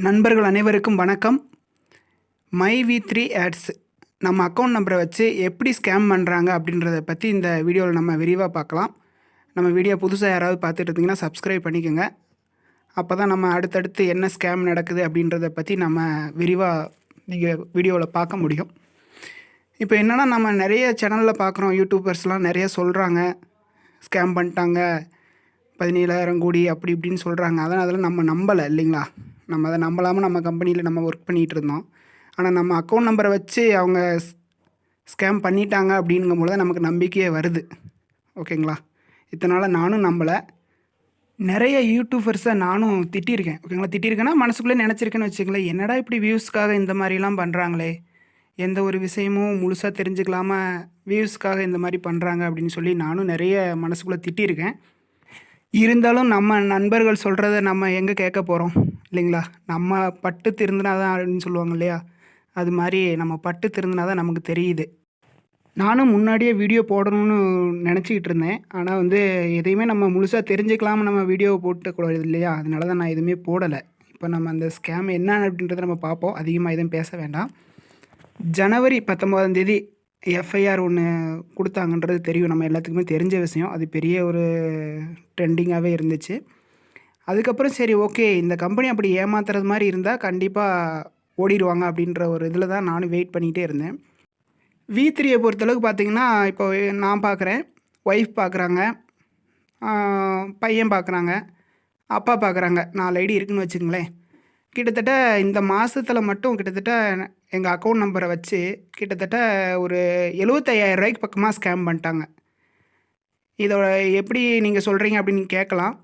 நண்பர்கள் அனைவருக்கும் வணக்கம். மை வி3 ஆட்ஸ் நம்ம அக்கௌண்ட் நம்பரை வச்சு எப்படி ஸ்கேம் பண்ணுறாங்க அப்படின்றத பற்றி இந்த வீடியோவில் நம்ம விரிவாக பார்க்கலாம். நம்ம வீடியோ புதுசாக யாராவது பார்த்துட்டு இருந்தீங்கன்னா சப்ஸ்கிரைப் பண்ணிக்கோங்க. அப்போ தான் நம்ம அடுத்தடுத்து என்ன ஸ்கேம் நடக்குது அப்படின்றத பற்றி நம்ம விரிவாக நீங்கள் வீடியோவில் பார்க்க முடியும். இப்போ என்னென்னா, நம்ம நிறைய சேனலில் பார்க்குறோம், யூடியூபர்ஸ்லாம் நிறைய சொல்கிறாங்க, ஸ்கேம் பண்ணிட்டாங்க, 17,000 கோடி அப்படி இப்படின்னு சொல்கிறாங்க. அதெல்லாம் நம்ம நம்பலை இல்லைங்களா? நம்ம அதை நம்பலாமல் நம்ம கம்பெனியில் நம்ம ஒர்க் பண்ணிகிட்டு இருந்தோம். ஆனால் நம்ம அக்கௌண்ட் நம்பரை வச்சு அவங்க ஸ்கேம் பண்ணிட்டாங்க அப்படிங்கும்போது தான் நமக்கு நம்பிக்கையே வருது. ஓகேங்களா? இத்தனை நானும் நம்பலை. நிறைய யூடியூபர்ஸை நானும் திட்டியிருக்கேன். ஓகேங்களா? திட்டியிருக்கேன்னா மனசுக்குள்ளே நினச்சிருக்கேன்னு வச்சுங்களேன். என்னடா இப்படி வியூஸ்க்காக இந்த மாதிரிலாம் பண்ணுறாங்களே, எந்த ஒரு விஷயமும் முழுசாக தெரிஞ்சுக்கலாமல் வியூஸ்க்காக இந்த மாதிரி பண்ணுறாங்க அப்படின்னு சொல்லி நானும் நிறைய மனசுக்குள்ளே திட்டியிருக்கேன். இருந்தாலும் நம்ம நண்பர்கள் சொல்கிறத நம்ம எங்கே கேட்க போகிறோம் இல்லைங்களா? நம்ம பட்டு திருந்தினா தான் அப்படின்னு சொல்லுவாங்க இல்லையா? அது மாதிரி நம்ம பட்டு திருந்தினா தான் நமக்கு தெரியுது. நானும் முன்னாடியே வீடியோ போடணும்னு நினச்சிக்கிட்டு இருந்தேன். ஆனால் எதையுமே நம்ம முழுசாக தெரிஞ்சுக்கலாமல் நம்ம வீடியோவை போட்டுக்கூடாது இல்லையா? அதனால தான் நான் எதுவுமே போடலை. இப்போ நம்ம அந்த ஸ்கேம் என்ன அப்படின்றத நம்ம பார்ப்போம். அதிகமாக எதுவும் பேச வேண்டாம். ஜனவரி 19 எஃப்ஐஆர் ஒன்று கொடுத்தாங்கன்றது தெரியும், நம்ம எல்லாத்துக்குமே தெரிஞ்ச விஷயம். அது பெரிய ஒரு ட்ரெண்டிங்காகவே இருந்துச்சு. அதுக்கப்புறம் சரி, ஓகே, இந்த கம்பெனி அப்படி ஏமாத்துறது மாதிரி இருந்தால் கண்டிப்பாக ஓடிடுவாங்க அப்படின்ற ஒரு இதில் தான் நானும் வெயிட் பண்ணிகிட்டே இருந்தேன். வி3யை பொறுத்தளவுக்கு பார்த்திங்கன்னா, இப்போ நான் பார்க்குறேன், ஒய்ஃப் பார்க்குறாங்க, பையன் பார்க்குறாங்க, அப்பா பார்க்குறாங்க, 4 ஐடி இருக்குதுன்னு வச்சுங்களேன். கிட்டத்தட்ட இந்த மாதத்தில் மட்டும் கிட்டத்தட்ட எங்கள் அக்கௌண்ட் நம்பரை வச்சு கிட்டத்தட்ட ஒரு 75,000 ரூபாய்க்கு பக்கமாக ஸ்கேம் பண்ணிட்டாங்க. இதோட எப்படி நீங்கள் சொல்கிறீங்க அப்படின்னு கேட்கலாம்.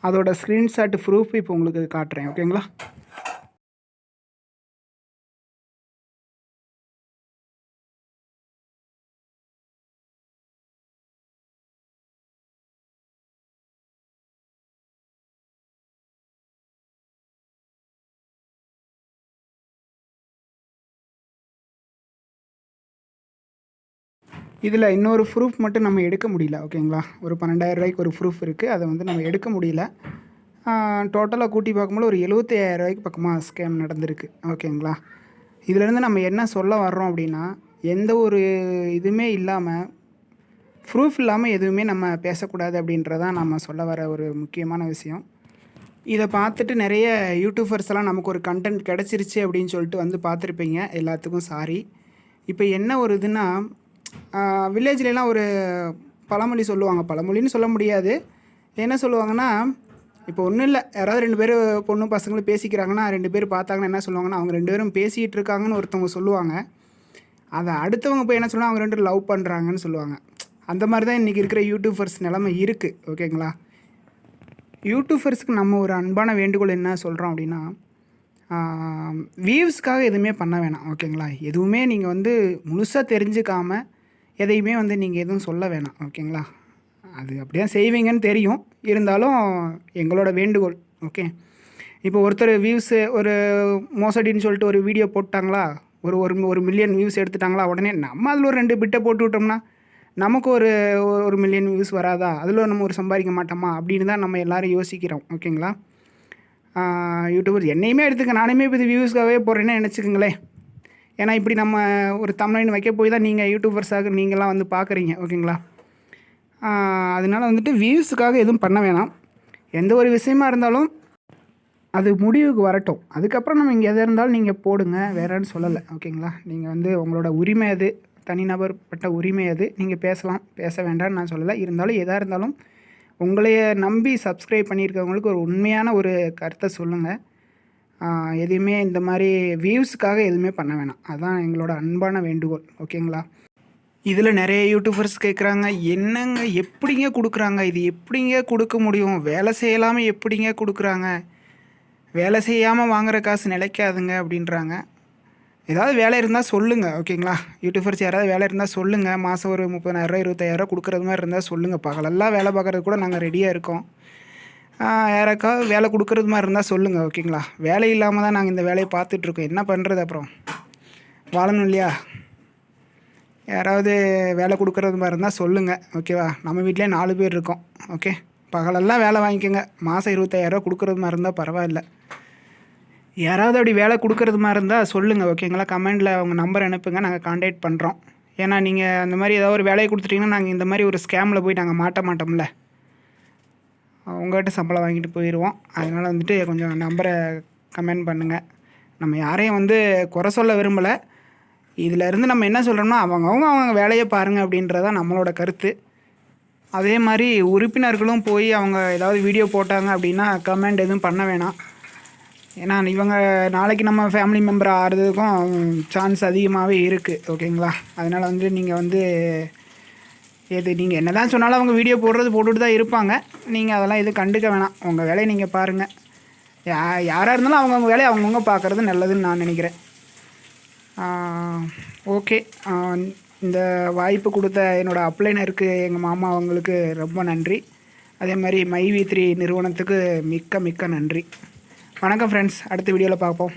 அதோட ஸ்க்ரீன்ஷாட் ப்ரூஃப் இப்போ உங்களுக்கு காட்டுறேன். ஓகேங்களா? இதில் இன்னொரு ப்ரூஃப் மட்டும் நம்ம எடுக்க முடியல. ஓகேங்களா? ஒரு 12,000 ரூபாய்க்கு ஒரு ப்ரூஃப் இருக்குது. அதை நம்ம எடுக்க முடியல. டோட்டலாக கூட்டி பார்க்கும்போது ஒரு 75,000 ரூபாய்க்கு பக்கமாக ஸ்கேம் நடந்திருக்கு. ஓகேங்களா? இதிலேருந்து நம்ம என்ன சொல்ல வர்றோம் அப்படின்னா, எந்த ஒரு இதுவுமே இல்லாமல், ப்ரூஃப் இல்லாமல் எதுவுமே நம்ம பேசக்கூடாது அப்படின்றதான் நம்ம சொல்ல வர ஒரு முக்கியமான விஷயம். இதை பார்த்துட்டு நிறைய யூடியூபர்ஸ் எல்லாம் நமக்கு ஒரு கண்டென்ட் கிடச்சிருச்சு அப்படின்னு சொல்லிட்டு பார்த்துருப்பீங்க. எல்லாத்துக்கும் சாரி. இப்போ என்ன ஒரு இதுன்னா, வில்லேஜ்லாம் ஒரு பழமொழி சொல்லுவாங்க. பழமொழின்னு சொல்ல முடியாது. என்ன சொல்லுவாங்கன்னா, இப்போ ஒன்றும் இல்லை, யாராவது 2 பேர் பொண்ணு பசங்களும் பேசிக்கிறாங்கன்னா, 2 பேர் பார்த்தாங்கன்னா என்ன சொல்லுவாங்கன்னா, அவங்க 2 பேரும் பேசிகிட்டு இருக்காங்கன்னு ஒருத்தவங்க சொல்லுவாங்க. அதை அடுத்தவங்க போய் என்ன சொல்லுவாங்க, அவங்க 2 பேரும் லவ் பண்ணுறாங்கன்னு சொல்லுவாங்க. அந்த மாதிரி தான் இன்றைக்கி இருக்கிற யூடியூபர்ஸ் நிலைமை இருக்குது. ஓகேங்களா? யூடியூபர்ஸுக்கு நம்ம ஒரு அன்பான வேண்டுகோள் என்ன சொல்கிறோம் அப்படின்னா, வியூஸ்க்காக எதுவுமே பண்ண வேணாம். ஓகேங்களா? எதுவுமே நீங்கள் முழுசாக தெரிஞ்சுக்காமல் எதையுமே நீங்கள் எதுவும் சொல்ல வேணாம். ஓகேங்களா? அது அப்படியே செய்வீங்கன்னு தெரியும். இருந்தாலும் எங்களோட வேண்டுகோள். ஓகே, இப்போ ஒருத்தர் வியூஸு ஒரு மோசடின்னு சொல்லிட்டு ஒரு வீடியோ போட்டாங்களா, ஒரு ஒரு 1 மில்லியன் வியூஸ் எடுத்துட்டாங்களா, உடனே நம்ம அதில் ஒரு 2 பிட்டை போட்டு விட்டோம்னா நமக்கு ஒரு 1 மில்லியன் வியூஸ் வராதா, அதில் நம்ம ஒரு சம்பாதிக்க மாட்டோமா அப்படின்னு தான் நம்ம எல்லோரும் யோசிக்கிறோம். ஓகேங்களா? யூடியூபர் என்னையுமே எடுத்துக்க, நானுமே இப்போ இது வியூஸ்க்காகவே போடுறேன்னு நினச்சிக்கோங்களேன். ஏன்னா இப்படி நம்ம ஒரு தம்ப்நெயில் வைக்க போய் தான் நீங்கள் யூடியூபர்ஸாக நீங்களாம் பார்க்குறீங்க. ஓகேங்களா? அதனால வியூஸுக்காக எதுவும் பண்ண வேணாம். எந்த ஒரு விஷயமா இருந்தாலும் அது முடிவுக்கு வரட்டும். அதுக்கப்புறம் நம்ம இங்கே எதாக இருந்தாலும் நீங்கள் போடுங்க, வேறன்னு சொல்லலை. ஓகேங்களா? நீங்கள் உங்களோட உரிமை அது, தனிநபர்பட்ட உரிமை அது. நீங்கள் பேசலாம், பேச வேண்டாம்னு நான் சொல்லலை. இருந்தாலும் எதாக இருந்தாலும் உங்களைய நம்பி சப்ஸ்கிரைப் பண்ணியிருக்கவங்களுக்கு ஒரு உண்மையான ஒரு கருத்தை சொல்லுங்கள். எதையுமே இந்த மாதிரி வியூஸுக்காக எதுவுமே பண்ண வேணாம். அதுதான் எங்களோட அன்பான வேண்டுகோள். ஓகேங்களா? இதில் நிறைய யூடியூபர்ஸ் கேட்குறாங்க, என்னங்க எப்படிங்க கொடுக்குறாங்க, இது எப்படிங்க கொடுக்க முடியும், வேலை செய்யலாமல் எப்படிங்க கொடுக்குறாங்க, வேலை செய்யாமல் வாங்குகிற காசு நிலைக்காதுங்க அப்படின்றாங்க. ஏதாவது வேலை இருந்தால் சொல்லுங்கள். ஓகேங்களா? யூடியூபர்ஸ் யாராவது வேலை இருந்தால் சொல்லுங்கள். மாதம் ஒரு 30,000 25,000 கொடுக்குறது மாதிரி இருந்தால் சொல்லுங்கள். பகலெல்லாம் வேலை பார்க்குறது கூட நாங்கள் ரெடியாக இருக்கோம். யாராக்காவது வேலை கொடுக்குறது மாதிரி இருந்தால் சொல்லுங்கள். ஓகேங்களா? வேலை இல்லாமல் தான் நாங்கள் இந்த வேலையை பார்த்துட்ருக்கோம். என்ன பண்ணுறது, அப்புறம் வாழணும் இல்லையா? யாராவது வேலை கொடுக்குறது மாதிரி இருந்தால் சொல்லுங்கள். ஓகேவா? நம்ம வீட்டிலே 4 பேர் இருக்கோம். ஓகே, பகலெல்லாம் வேலை வாங்கிக்கோங்க. மாதம் 25,000 கொடுக்குறது மாதிரி இருந்தால் பரவாயில்ல. யாராவது அப்படி வேலை கொடுக்குறது மாதிரி இருந்தால் சொல்லுங்கள், ஓகேங்களா? கமெண்டில் உங்கள் நம்பர் அனுப்புங்க, நாங்கள் கான்டாக்ட் பண்ணுறோம். ஏன்னா நீங்கள் அந்த மாதிரி ஏதாவது ஒரு வேலையை கொடுத்துட்டிங்கன்னா நாங்கள் இந்த மாதிரி ஒரு ஸ்கேமில் போய் நாங்கள் மாட்ட மாட்டோம்ல. உங்கள்கிட்ட சம்பளம் வாங்கிட்டு போயிடுவோம். அதனால் வந்துட்டு கொஞ்சம் நம்பரை கமெண்ட் பண்ணுங்கள். நம்ம யாரையும் வந்து குறை சொல்ல விரும்பலை. இதிலேருந்து நம்ம என்ன சொல்கிறோம்னா அவங்க வேலையை பாருங்கள் அப்படின்றதான் நம்மளோட கருத்து. அதே மாதிரி உறுப்பினர்களும் போய் அவங்க ஏதாவது வீடியோ போட்டாங்க அப்படின்னா கமெண்ட் எதுவும் பண்ண வேணாம். ஏன்னா இவங்க நாளைக்கு நம்ம ஃபேமிலி மெம்பர் ஆகிறதுக்கும் சான்ஸ் அதிகமாகவே இருக்குது, ஓகேங்களா? அதனால் வந்து நீங்கள் வந்து நீங்கள் என்ன தான் சொன்னாலும் அவங்க வீடியோ போட்டுட்டு தான் இருப்பாங்க. நீங்கள் அதெல்லாம் எதுவும் கண்டுக்க வேணாம். உங்கள் வேலையை நீங்கள் பாருங்கள். யாராக இருந்தாலும் அவங்கவுங்க வேலையை அவங்கவுங்க பார்க்குறது நல்லதுன்னு நான் நினைக்கிறேன். ஓகே, இந்த வாய்ப்பு கொடுத்த என்னோடய அப்ளைனருக்கு எங்கள் மாமா அவங்களுக்கு ரொம்ப நன்றி. அதே மாதிரி மைவி3 நிறுவனத்துக்கு மிக்க மிக்க நன்றி. வணக்கம் ஃப்ரெண்ட்ஸ், அடுத்த வீடியோவில் பார்ப்போம்.